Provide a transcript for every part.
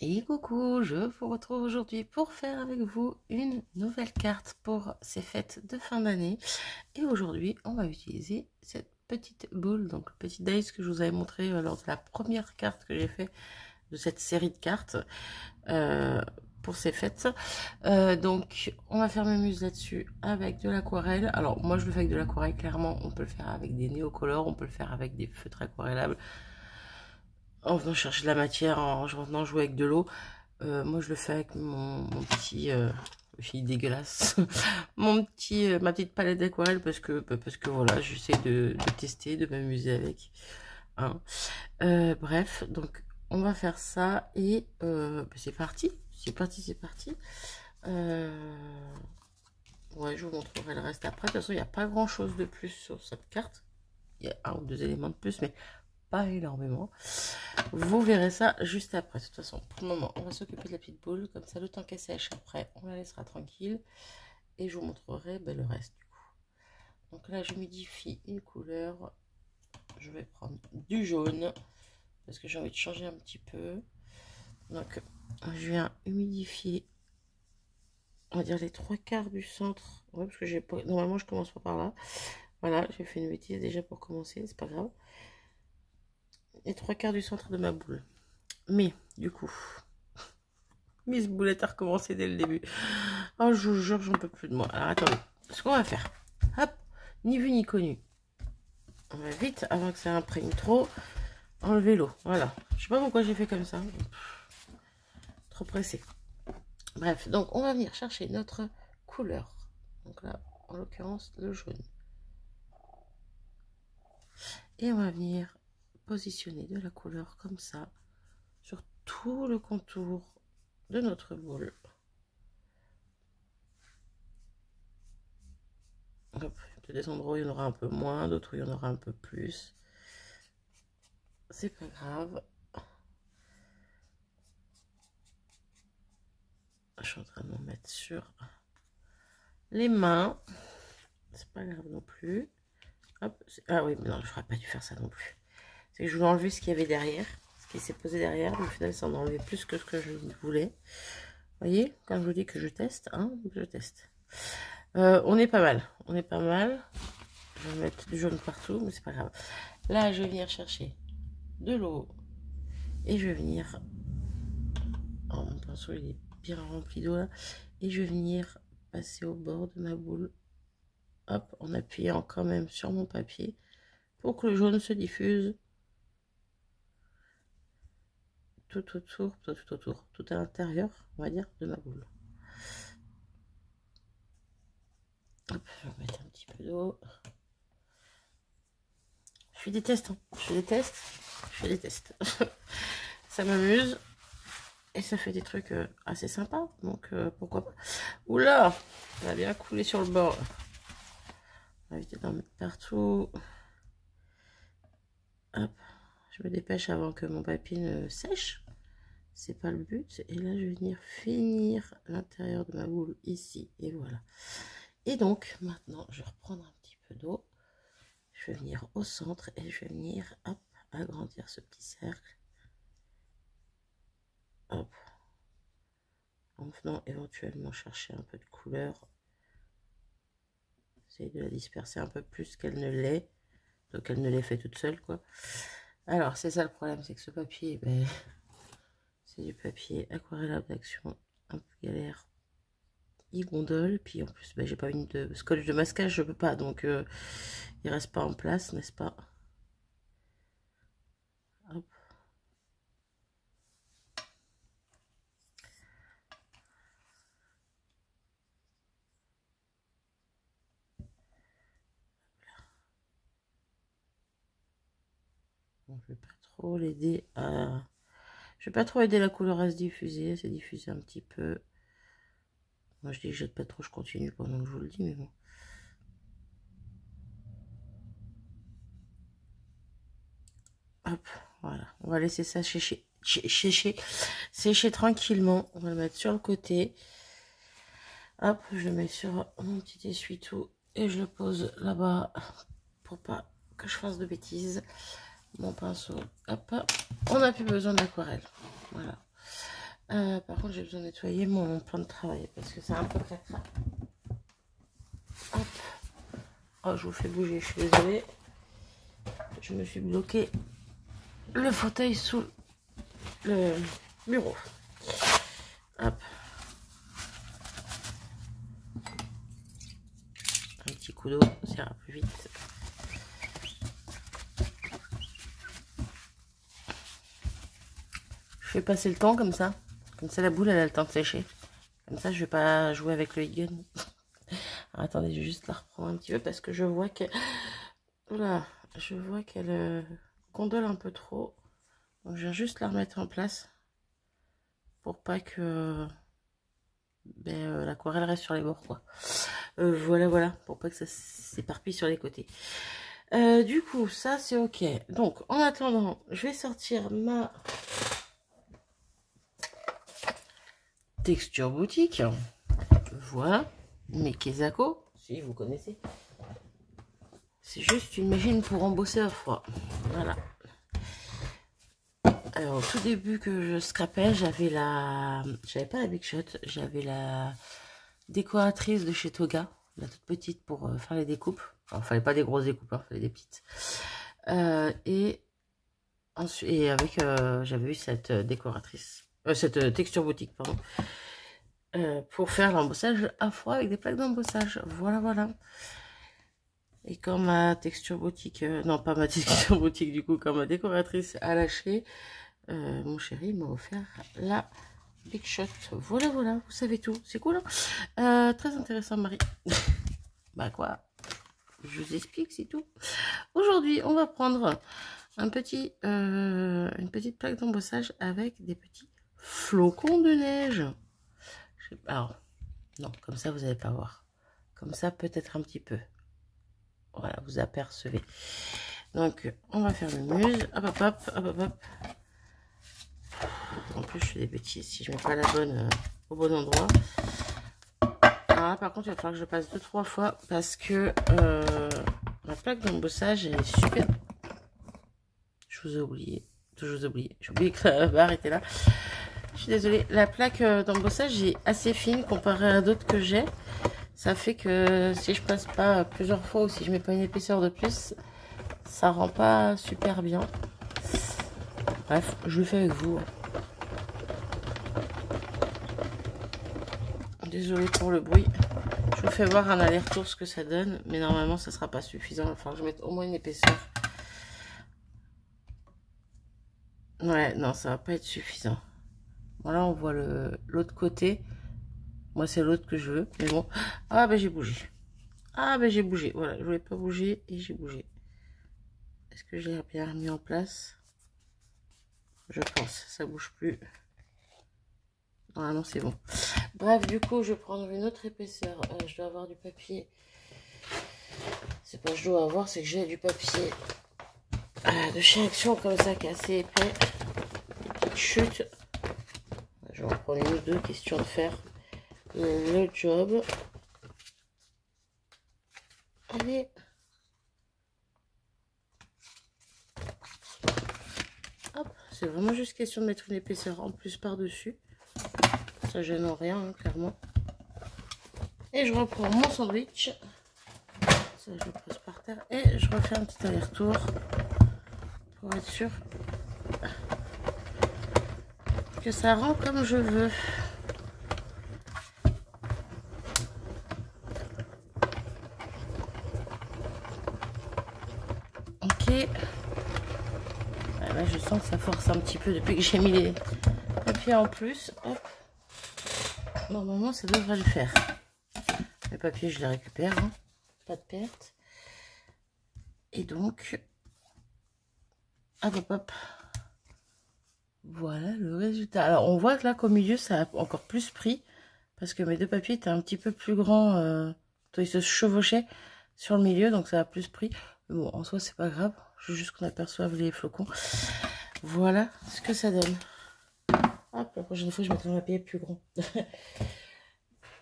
Et coucou, je vous retrouve aujourd'hui pour faire avec vous une nouvelle carte pour ces fêtes de fin d'année. Et aujourd'hui, on va utiliser cette petite boule, donc le petit dice que je vous avais montré lors de la première carte que j'ai fait de cette série de cartes pour ces fêtes. Donc, on va faire mes muses là-dessus avec de l'aquarelle. Alors, moi, je le fais avec de l'aquarelle, clairement. On peut le faire avec des néocolores, on peut le faire avec des feutres aquarellables. En venant chercher de la matière, en venant jouer avec de l'eau. Moi, je le fais avec mon petit... fille dégueulasse. Ma petite palette d'aquarelle parce que voilà, j'essaie de tester, de m'amuser avec. Hein. Bref, donc on va faire ça et c'est parti. C'est parti. Ouais, je vous montrerai le reste après. De toute façon, il n'y a pas grand chose de plus sur cette carte. Il y a un ou deux éléments de plus, mais pas énormément. Vous verrez ça juste après. De toute façon, pour le moment, on va s'occuper de la petite boule. Comme ça, le temps qu'elle sèche après, on la laissera tranquille. Et je vous montrerai le reste du coup. Donc là, je modifie une couleur. Je vais prendre du jaune. Parce que j'ai envie de changer un petit peu. Donc, je viens humidifier. On va dire les 3/4 du centre. Ouais, parce que j'ai pas... Normalement, je commence pas par là. Voilà, j'ai fait une bêtise déjà pour commencer. C'est pas grave. Les 3/4 du centre de ma boule. Mais, du coup, Miss Boulette a recommencé dès le début. Oh, je vous jure, j'en peux plus de moi. Alors, attendez. Ce qu'on va faire, hop, ni vu ni connu. On va vite, avant que ça imprègne trop, enlever l'eau. Voilà. Je sais pas pourquoi j'ai fait comme ça. Trop pressé. Bref, donc, on va venir chercher notre couleur. Donc là, en l'occurrence, le jaune. Et on va venir positionner de la couleur comme ça sur tout le contour de notre boule. Hop, il y a des endroits où il y en aura un peu moins, d'autres où il y en aura un peu plus. C'est pas grave. Je suis en train de m'en mettre sur les mains. C'est pas grave non plus. Hop. Ah oui, mais non, je n'aurais pas dû faire ça non plus. C'est que je voulais enlever ce qu'il y avait derrière. Ce qui s'est posé derrière. Mais au final, ça en a enlevé plus que ce que je voulais. Vous voyez, quand je vous dis que je teste, hein, je teste. On est pas mal. On est pas mal. Je vais mettre du jaune partout, mais c'est pas grave. Là, je vais venir chercher de l'eau. Et je vais venir... Oh, mon pinceau, il est bien rempli d'eau là. Et je vais venir passer au bord de ma boule. Hop, en appuyant quand même sur mon papier pour que le jaune se diffuse tout autour, tout à l'intérieur, on va dire, de ma boule. Hop, je vais mettre un petit peu d'eau. Je déteste, hein. Je déteste. Ça m'amuse et ça fait des trucs assez sympas, donc pourquoi pas. Oula, ça va bien couler sur le bord. On va éviter d'en mettre partout. Hop, je me dépêche avant que mon papier ne sèche. C'est pas le but. Et là, je vais venir finir l'intérieur de ma boule ici. Et voilà. Et donc, maintenant, je vais reprendre un petit peu d'eau. Je vais venir au centre et je vais venir, hop, agrandir ce petit cercle. Hop. En venant éventuellement chercher un peu de couleur. J'essaie de la disperser un peu plus qu'elle ne l'est. Donc, elle ne l'est fait toute seule, quoi. Alors, c'est ça le problème, c'est que ce papier, ben, c'est du papier aquarellable d'action. Un peu galère. Il gondole, puis en plus ben, j'ai pas mis de scotch de masquage, je peux pas, donc il reste pas en place, n'est-ce pas? Hop. Donc, je vais pas trop l'aider à... Je vais pas trop aider la couleur à se diffuser, c'est diffuser un petit peu. Moi je dis que jette pas trop, je continue pendant que je vous le dis, mais bon. Hop, voilà. On va laisser ça sécher tranquillement. On va le mettre sur le côté. Hop, je le mets sur mon petit essuie-tout et je le pose là-bas pour pas que je fasse de bêtises. Mon pinceau, hop, on n'a plus besoin d'aquarelle. Voilà. Par contre, j'ai besoin de nettoyer mon plan de travail parce que c'est un peu cracra. Hop. Oh, je vous fais bouger, je suis désolée. Je me suis bloqué le fauteuil sous le bureau. Hop. Un petit coup d'eau, ça ira plus vite. Je fais passer le temps comme ça. Comme ça, la boule, elle a le temps de sécher. Comme ça, je vais pas jouer avec le gun. Attendez, je vais juste la reprendre un petit peu parce que je vois qu'elle... Voilà, je vois qu'elle gondole un peu trop. Donc, je viens juste la remettre en place pour pas que l'aquarelle reste sur les bords, quoi. Voilà, pour pas que ça s'éparpille sur les côtés. Du coup, ça, c'est ok. Donc, en attendant, je vais sortir ma texture boutique. Voilà, mes Kezako, si vous connaissez. C'est juste une machine pour embosser à froid. Voilà. Alors, au tout début que je scrapais, j'avais pas la Big Shot, j'avais la décoratrice de chez Toga, la toute petite pour faire les découpes. Enfin, fallait pas des grosses découpes, hein, fallait des petites. Et avec, j'avais eu cette décoratrice, cette texture boutique, pardon, pour faire l'embossage à froid avec des plaques d'embossage. Voilà. Et quand ma texture boutique, non pas ma texture boutique du coup, quand ma décoratrice a lâché, mon chéri m'a offert la Big Shot. Voilà, vous savez tout. C'est cool, hein. Très intéressant, Marie. Bah quoi, je vous explique, c'est tout. Aujourd'hui, on va prendre une petite plaque d'embossage avec des petits flocons de neige. Alors, non, comme ça, vous n'allez pas voir. Comme ça, peut-être un petit peu. Voilà, vous apercevez. Donc, on va faire le muse. Hop. En plus, je fais des bêtises si je mets pas la bonne au bon endroit. Ah, par contre, il va falloir que je passe 2-3 fois parce que ma plaque d'embossage est super. Je vous ai oublié. J'ai oublié que la barre était là. Je suis désolée. La plaque d'embossage est assez fine comparée à d'autres que j'ai. Ça fait que si je passe pas plusieurs fois ou si je mets pas une épaisseur de plus, ça rend pas super bien. Bref, je le fais avec vous. Désolée pour le bruit. Je vous fais voir un aller-retour ce que ça donne, mais normalement ça sera pas suffisant. Il va falloir que je mette au moins une épaisseur. Ouais, non, ça va pas être suffisant. Voilà, on voit l'autre côté. Moi, c'est l'autre que je veux, mais bon. Ah, ben j'ai bougé. Voilà, je voulais pas bouger et j'ai bougé. Est-ce que j'ai bien remis en place? Je pense, ça bouge plus. Normalement, c'est bon. Bref, du coup, je vais prendre une autre épaisseur. Je dois avoir du papier. C'est pas que je dois avoir, c'est que j'ai du papier de chez Action comme ça qui est assez épais. Chute. Je vais en prendre une ou deux, question de faire le job. Allez. Hop, c'est vraiment juste question de mettre une épaisseur en plus par-dessus. Ça gêne en rien, hein, clairement. Et je reprends mon sandwich. Ça, je le pose par terre. Et je refais un petit aller-retour pour être sûr que ça rend comme je veux. Ok. Là, je sens que ça force un petit peu depuis que j'ai mis les papiers en plus. Hop. Normalement, ça devrait le faire. Les papiers, je les récupère. Hein. Pas de perte. Et donc, hop. Voilà le résultat. Alors, on voit que là, qu'au milieu, ça a encore plus pris. Parce que mes deux papiers étaient un petit peu plus grands. Ils se chevauchaient sur le milieu, donc ça a plus pris. Mais bon, en soi, c'est pas grave. Je veux juste qu'on aperçoive les flocons. Voilà ce que ça donne. Hop, la prochaine fois, je mettrai un papier plus grand.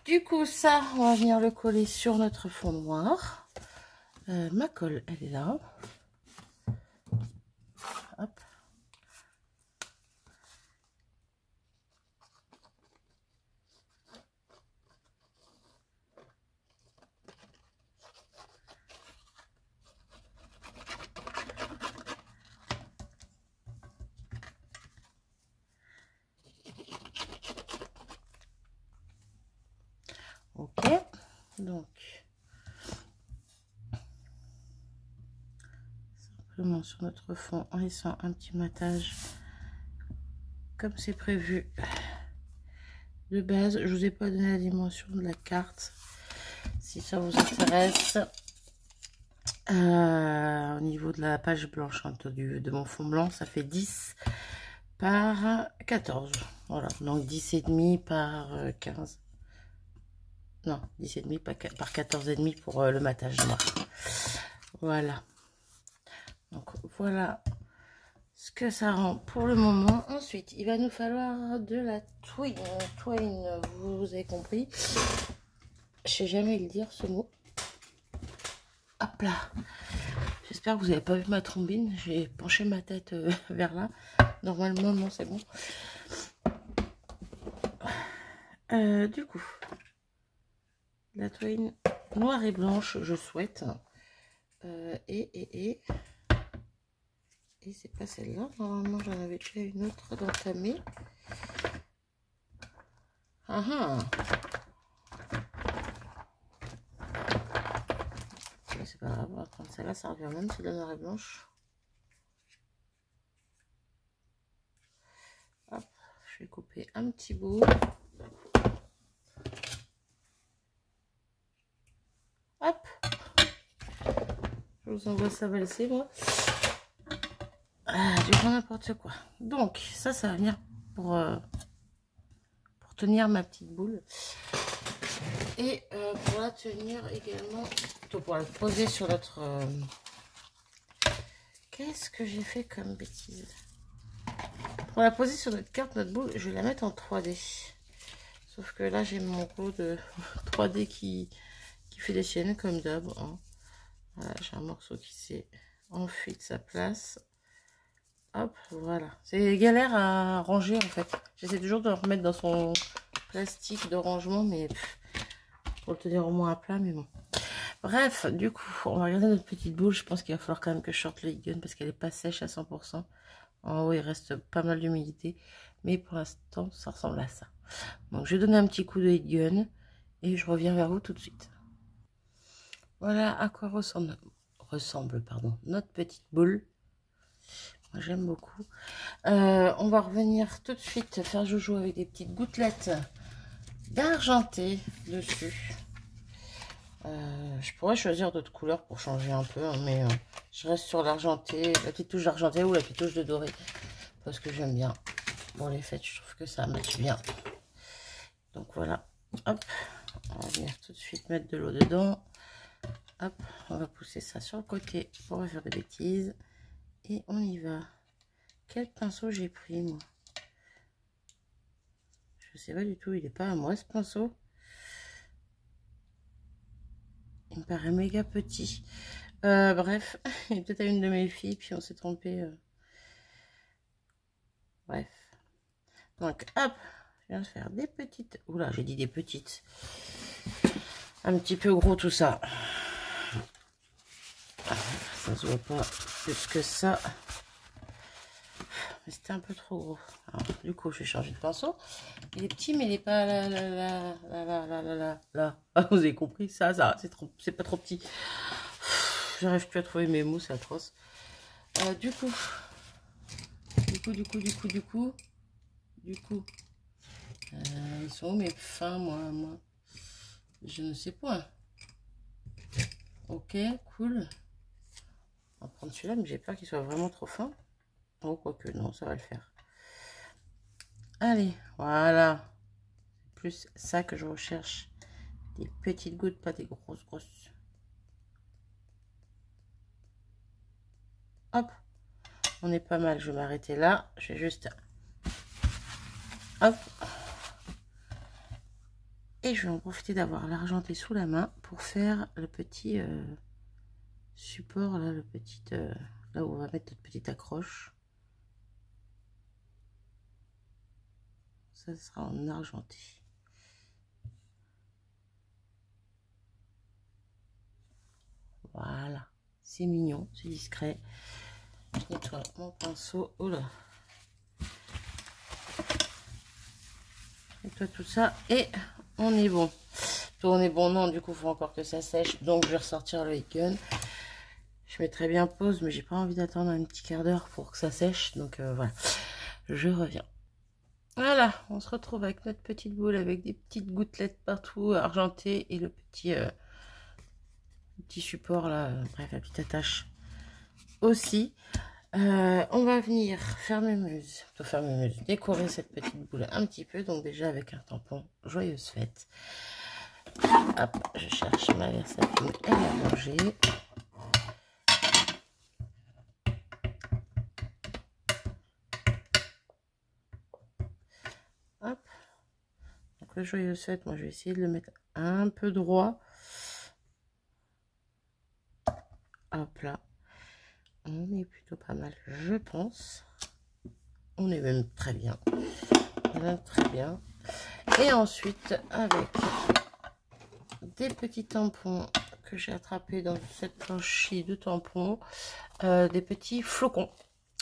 Du coup, ça, on va venir le coller sur notre fond noir. Ma colle, elle est là. Hop. Donc, simplement sur notre fond, en laissant un petit matage comme c'est prévu. De base, je vous ai pas donné la dimension de la carte. Si ça vous intéresse, au niveau de la page blanche hein, de mon fond blanc, ça fait 10 par 14. Voilà, donc 10,5 par 15. Non, 10,5 par 14,5 pour le matage noir. Voilà. Donc voilà ce que ça rend pour le moment. Ensuite, il va nous falloir de la twine. Twine, vous avez compris. Je sais jamais le dire ce mot. Hop là. J'espère que vous n'avez pas vu ma trombine. J'ai penché ma tête vers là. Normalement, non, c'est bon. Du coup, la twine noire et blanche, je souhaite. Et c'est pas celle-là. Normalement, j'en avais déjà une autre d'entamée. Ah ah. C'est pas grave, on va prendre celle-là, ça revient même, c'est de la noire et blanche. Hop, je vais couper un petit bout. Hop, je vous envoie ça valser, moi. Ah, du coup, n'importe quoi. Donc, ça va venir pour tenir ma petite boule. Et pour la tenir également, plutôt pour la poser sur notre... Qu'est-ce que j'ai fait comme bêtise? Pour la poser sur notre carte, notre boule, je vais la mettre en 3D. Sauf que là, j'ai mon rouleau de 3D qui fait des chaînes comme d'hab. Hein. Voilà, j'ai un morceau qui s'est enfui de sa place. Hop, voilà. C'est galère à ranger en fait. J'essaie toujours de le remettre dans son plastique de rangement, mais pour le tenir au moins à plat, mais bon. Bref, du coup, on va regarder notre petite boule. Je pense qu'il va falloir quand même que je sorte le heat gun parce qu'elle n'est pas sèche à 100%. En haut, il reste pas mal d'humidité. Mais pour l'instant, ça ressemble à ça. Donc, je vais donner un petit coup de heat gun et je reviens vers vous tout de suite. Voilà à quoi ressemble notre petite boule. Moi, j'aime beaucoup. On va revenir tout de suite faire joujou avec des petites gouttelettes d'argenté dessus. Je pourrais choisir d'autres couleurs pour changer un peu, hein, mais je reste sur l'argenté, la petite touche d'argenté ou la petite touche de doré, parce que j'aime bien. Pour les fêtes, je trouve que ça matche bien. Donc voilà, hop, on va venir tout de suite mettre de l'eau dedans. Hop, on va pousser ça sur le côté pour pas faire de bêtises. Et on y va. Quel pinceau j'ai pris, moi? Je sais pas du tout, il est pas à moi ce pinceau. Il me paraît méga petit. Bref, il est peut-être à une de mes filles, puis on s'est trompé. Bref. Donc, hop, je viens de faire des petites... Oula, j'ai dit des petites. Un petit peu gros tout ça. Ça se voit pas plus que ça. Mais c'était un peu trop gros. Alors, du coup, je vais changer de pinceau. Il est petit, mais il n'est pas là. Ah, vous avez compris, ça, c'est pas trop petit. J'arrive plus à trouver mes mots, c'est atroce. Du coup, ils sont où mes fins, moi? Je ne sais pas. Ok, cool. On va prendre celui-là, mais j'ai peur qu'il soit vraiment trop fin. Oh, quoique, non, ça va le faire. Allez, voilà. C'est plus ça que je recherche. Des petites gouttes, pas des grosses. Hop. On est pas mal. Je vais m'arrêter là. Je vais juste... Hop. Et je vais en profiter d'avoir l'argenté sous la main pour faire le petit support, là, là où on va mettre notre petite accroche. Ça sera en argenté. Voilà, c'est mignon, c'est discret. Je nettoie mon pinceau. Oh là. Je nettoie tout ça et on est bon. tourner, bon non, du coup, il faut encore que ça sèche, donc je vais ressortir le heat gun. Je mettrai bien pause, mais j'ai pas envie d'attendre un petit quart d'heure pour que ça sèche, donc voilà, je reviens. Voilà, on se retrouve avec notre petite boule avec des petites gouttelettes partout argentées et le petit support là, bref, la petite attache aussi. On va venir faire mémuse, décorer cette petite boule un petit peu, donc déjà avec un tampon joyeuse fête. Hop, je cherche ma Versafine, elle a mangé. Hop, donc le joyeuse fête, moi je vais essayer de le mettre un peu droit. Hop là, on est plutôt pas mal, je pense. On est même très bien. Très bien. Et ensuite, avec des petits tampons que j'ai attrapés dans cette planche de tampons, des petits flocons.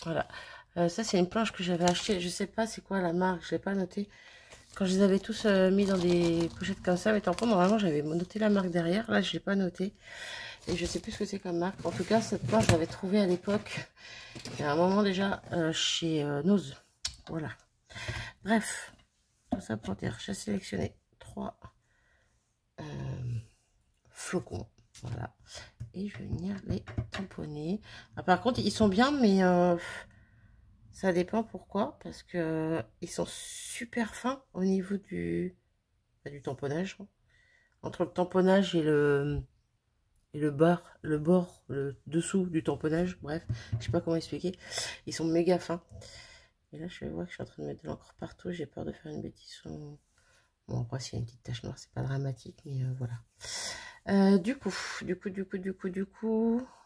Voilà. Ça, c'est une planche que j'avais achetée. Je sais pas c'est quoi la marque, je l'ai pas noté. Quand je les avais tous mis dans des pochettes comme ça, mes tampons, normalement, j'avais noté la marque derrière. Là, je l'ai pas noté. Et je sais plus ce que c'est comme marque. En tout cas, cette planche, je l'avais trouvée à l'époque, il y a un moment déjà, chez Nose. Voilà. Bref, tout ça pour dire, j'ai sélectionné 3 flocons. Voilà. Et je vais venir les tamponner. Ah, par contre, ils sont bien, mais ça dépend pourquoi. Parce que ils sont super fins au niveau du tamponnage. Entre le tamponnage et le bord, le dessous du tamponnage. Bref, je sais pas comment expliquer. Ils sont méga fins. Et là, je vais voir que je suis en train de mettre de l'encre partout. J'ai peur de faire une bêtise. Bon, après, s'il y a une petite tache noire, c'est pas dramatique, mais voilà. Du coup,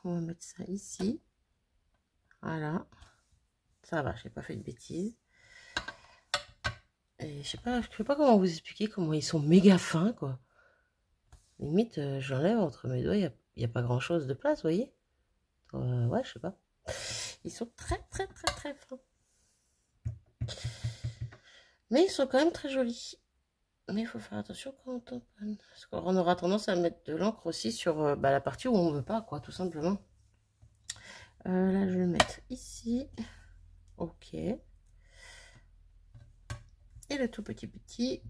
on va mettre ça ici. Voilà. Ça va, j'ai pas fait de bêtises. Et je sais pas comment vous expliquer comment ils sont méga fins, quoi. Limite, j'enlève entre mes doigts, il n'y a pas grand chose de place, vous voyez. Ouais, je sais pas. Ils sont très fins. Mais ils sont quand même très jolis. Mais il faut faire attention quand on tamponne. Parce qu'on aura tendance à mettre de l'encre aussi sur la partie où on veut pas, quoi, tout simplement. Là, je vais le mettre ici. Ok. Et le tout petit,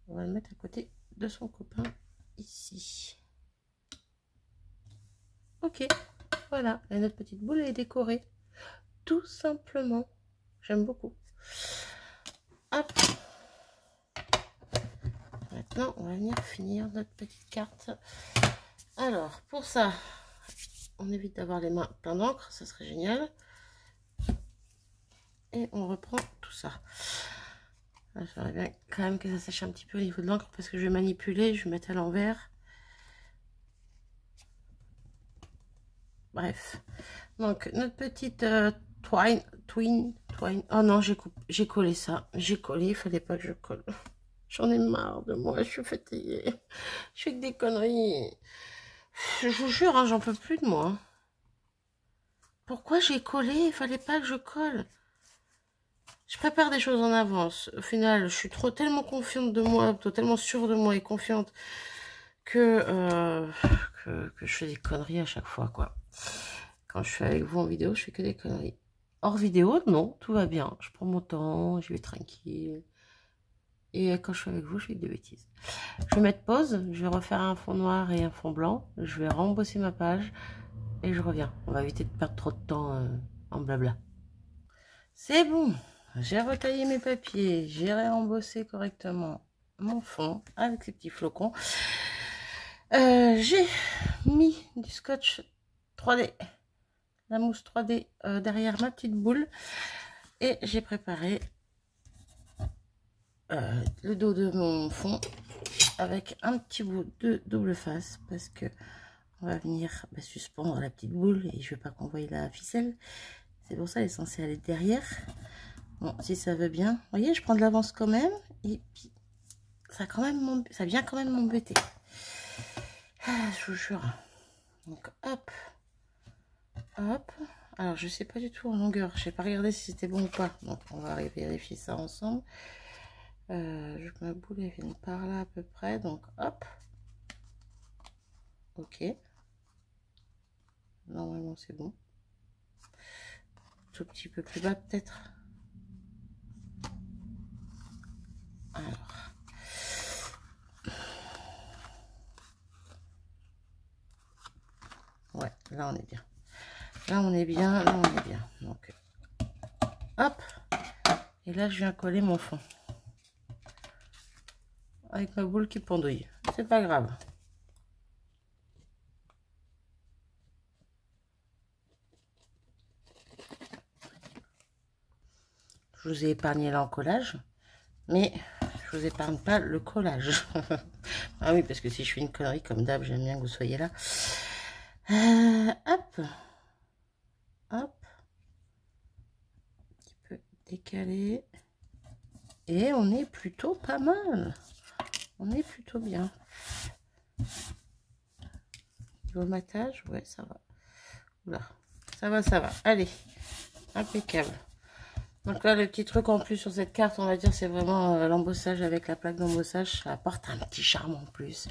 on va le mettre à côté de son copain ici. Ok. Voilà. Et notre petite boule est décorée. Tout simplement. J'aime beaucoup. Hop. Maintenant, on va venir finir notre petite carte. Alors, pour ça, on évite d'avoir les mains pleines d'encre, ça serait génial. Et on reprend tout ça. J'aimerais bien quand même que ça sèche un petit peu au niveau de l'encre parce que je vais manipuler, je vais mettre à l'envers. Bref. Donc, notre petite twine. Oh non, j'ai collé ça. J'ai collé, il fallait pas que je colle. J'en ai marre de moi, je suis fatiguée. Je fais que des conneries. Je vous jure, hein, j'en peux plus de moi. Pourquoi j'ai collé? Il fallait pas que je colle. Je prépare des choses en avance. Au final, je suis tellement confiante de moi, tellement sûre de moi et confiante que je fais des conneries à chaque fois, quoi. Quand je suis avec vous en vidéo, je fais que des conneries. Hors vidéo, non, tout va bien. Je prends mon temps, je vais tranquille. Et quand je suis avec vous, je fais des bêtises. Je vais mettre pause, je vais refaire un fond noir et un fond blanc. Je vais rembosser ma page et je reviens. On va éviter de perdre trop de temps en blabla. C'est bon, j'ai retaillé mes papiers, j'ai réembossé correctement mon fond avec ces petits flocons. J'ai mis du scotch 3D, la mousse 3D derrière ma petite boule et j'ai préparé le dos de mon fond avec un petit bout de double face parce que on va venir suspendre la petite boule et je veux pas qu'on voie la ficelle. C'est pour ça elle est censée aller derrière. Bon, si ça veut bien, vous voyez, je prends de l'avance quand même et puis ça vient quand même m'embêter. Je vous jure. Donc hop, hop. Alors je sais pas du tout en longueur, je n'ai pas regardé si c'était bon ou pas. Donc on va vérifier ça ensemble. Ma boule elle vient par là à peu près, donc hop. Ok. Normalement c'est bon. Tout petit peu plus bas peut-être. Alors. Ouais, là on est bien. Là on est bien, là on est bien. Donc hop. Et là je viens coller mon fond. Avec ma boule qui pendouille. C'est pas grave. Je vous ai épargné l'encollage, mais je vous épargne pas le collage. Ah oui, parce que si je fais une connerie comme d'hab, j'aime bien que vous soyez là. Hop. Hop. Un petit peu décalé. Et on est plutôt pas mal. On est plutôt bien. Niveau matage, ouais, ça va. Oula. Ça va, ça va. Allez. Impeccable. Donc là, le petit truc en plus sur cette carte, on va dire, c'est vraiment l'embossage avec la plaque d'embossage. Ça apporte un petit charme en plus.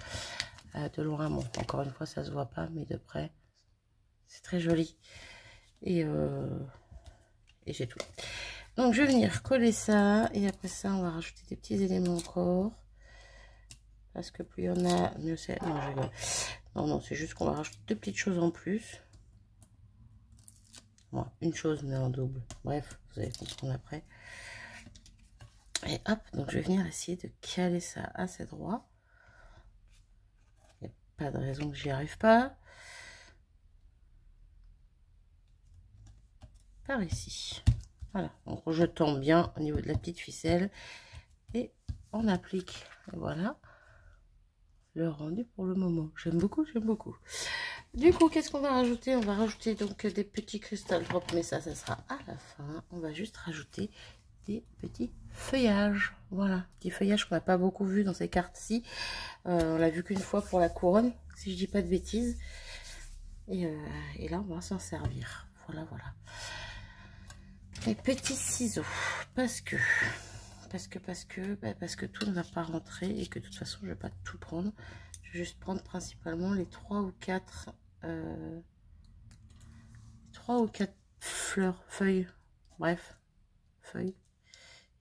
De loin, bon, encore une fois, ça se voit pas, mais de près, c'est très joli. Et c'est tout. Donc, je vais venir coller ça. Et après ça, on va rajouter des petits éléments encore. Parce que plus il y en a, mieux c'est. Non, je rigole. Non, non, c'est juste qu'on va rajouter deux petites choses en plus. Bon, une chose, mais en double. Bref, vous allez comprendre après. Et hop, donc je vais venir essayer de caler ça assez droit. Il n'y a pas de raison que j'y arrive pas. Par ici. Voilà, donc je tombe bien au niveau de la petite ficelle. Et on applique. Et voilà. Le rendu pour le moment. J'aime beaucoup, j'aime beaucoup. Du coup, qu'est-ce qu'on va rajouter? On va rajouter donc des petits cristals drop, mais ça sera à la fin. On va juste rajouter des petits feuillages. Voilà, petits feuillages qu'on n'a pas beaucoup vu dans ces cartes-ci. On l'a vu qu'une fois pour la couronne, si je dis pas de bêtises. Et là, on va s'en servir. Voilà, voilà. Les petits ciseaux, parce que tout ne va pas rentrer et que de toute façon, je vais pas tout prendre. Je vais juste prendre principalement les 3 ou 4 feuilles, bref, feuilles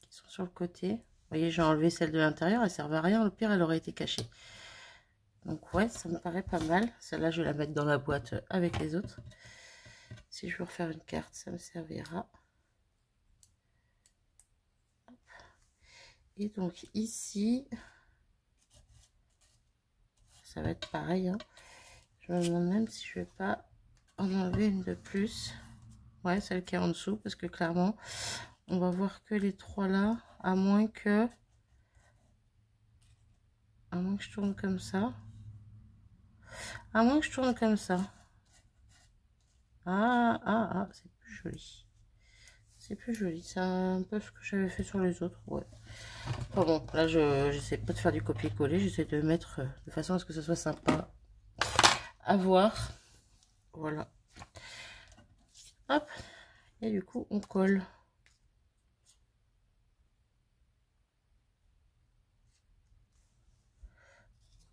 qui sont sur le côté. Vous voyez, j'ai enlevé celle de l'intérieur, elle ne servait à rien, au pire elle aurait été cachée. Donc ouais, ça me paraît pas mal. Celle-là, je vais la mettre dans la boîte avec les autres. Si je veux refaire une carte, ça me servira. Et donc ici, ça va être pareil, hein. Je me demande même si je vais pas en enlever une de plus. Ouais, celle qui est en dessous, parce que clairement, on va voir que les trois là, à moins que je tourne comme ça. À moins que je tourne comme ça. Ah, c'est plus joli. C'est plus joli. C'est un peu ce que j'avais fait sur les autres. Ouais. Enfin bon, là, j'essaie pas de faire du copier-coller. J'essaie de mettre de façon à ce que ce soit sympa à voir. Voilà. Hop. Et du coup, on colle.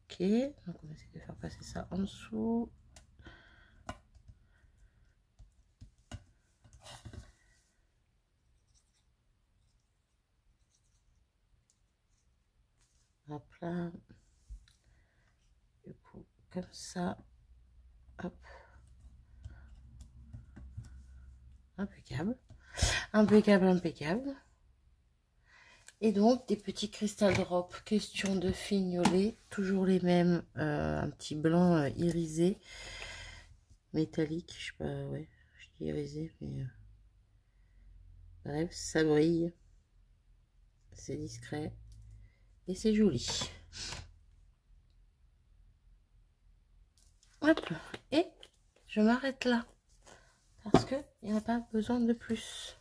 Ok. Donc, on va essayer de faire passer ça en dessous. Hop là. Du coup, comme ça. Hop. Impeccable. Impeccable, impeccable. Et donc, des petits cristals drop. Question de fignoler. Toujours les mêmes. Un petit blanc irisé. Métallique. Je sais pas, ouais. Je dis irisé, mais... bref, ça brille. C'est discret. Et c'est joli. Hop. Et je m'arrête là. Parce que il n'y a pas besoin de plus.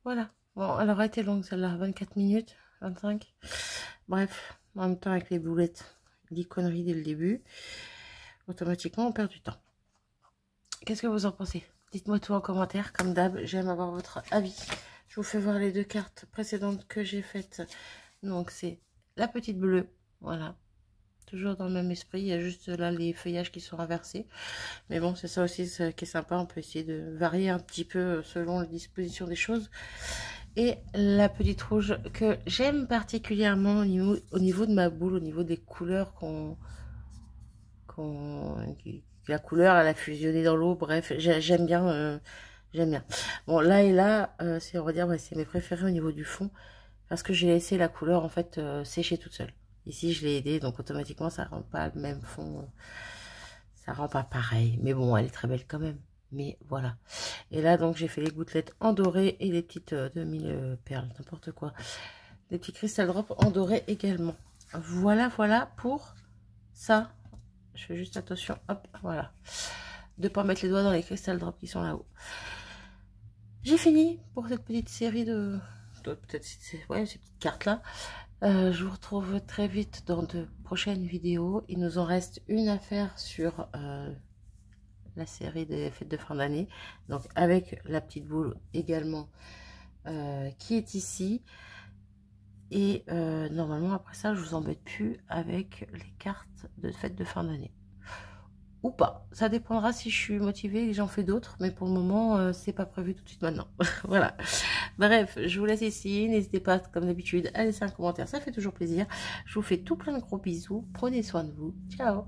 Voilà. Bon, elle aura été longue celle-là. 24 minutes. 25. Bref. En même temps, avec les boulettes, 10 conneries dès le début. Automatiquement, on perd du temps. Qu'est-ce que vous en pensez? Dites-moi tout en commentaire. Comme d'hab, j'aime avoir votre avis. Je Je vous fais voir les 2 cartes précédentes que j'ai faites. Donc, c'est la petite bleue. Voilà. Toujours dans le même esprit. Il y a juste là les feuillages qui sont inversés. Mais bon, c'est ça aussi qui est sympa. On peut essayer de varier un petit peu selon la disposition des choses. Et la petite rouge que j'aime particulièrement au niveau de ma boule, au niveau des couleurs la couleur, elle a fusionné dans l'eau. Bref, j'aime bien. J'aime bien. Bon, là et là, c'est, on va dire, ouais, c'est mes préférés au niveau du fond. Parce que j'ai laissé la couleur, en fait, sécher toute seule. Ici, je l'ai aidée, donc automatiquement, ça rend pas le même fond. Ça rend pas pareil. Mais bon, elle est très belle quand même. Mais voilà. Et là, donc, j'ai fait les gouttelettes en doré et les petites 2000 perles, n'importe quoi. Des petits crystal drops en doré également. Voilà, voilà pour ça. Je fais juste attention, hop, voilà. De ne pas mettre les doigts dans les crystal drops qui sont là-haut. J'ai fini pour cette petite série de peut-être ouais, ces petites cartes là. Je vous retrouve très vite dans de prochaines vidéos. Il nous en reste une à faire sur la série des fêtes de fin d'année, donc avec la petite boule également qui est ici. Et normalement après ça je vous embête plus avec les cartes de fêtes de fin d'année. Ou pas, ça dépendra si je suis motivée et que j'en fais d'autres, mais pour le moment c'est pas prévu tout de suite maintenant. Voilà, bref, je vous laisse ici, n'hésitez pas comme d'habitude à laisser un commentaire, ça fait toujours plaisir. Je vous fais tout plein de gros bisous, prenez soin de vous, ciao.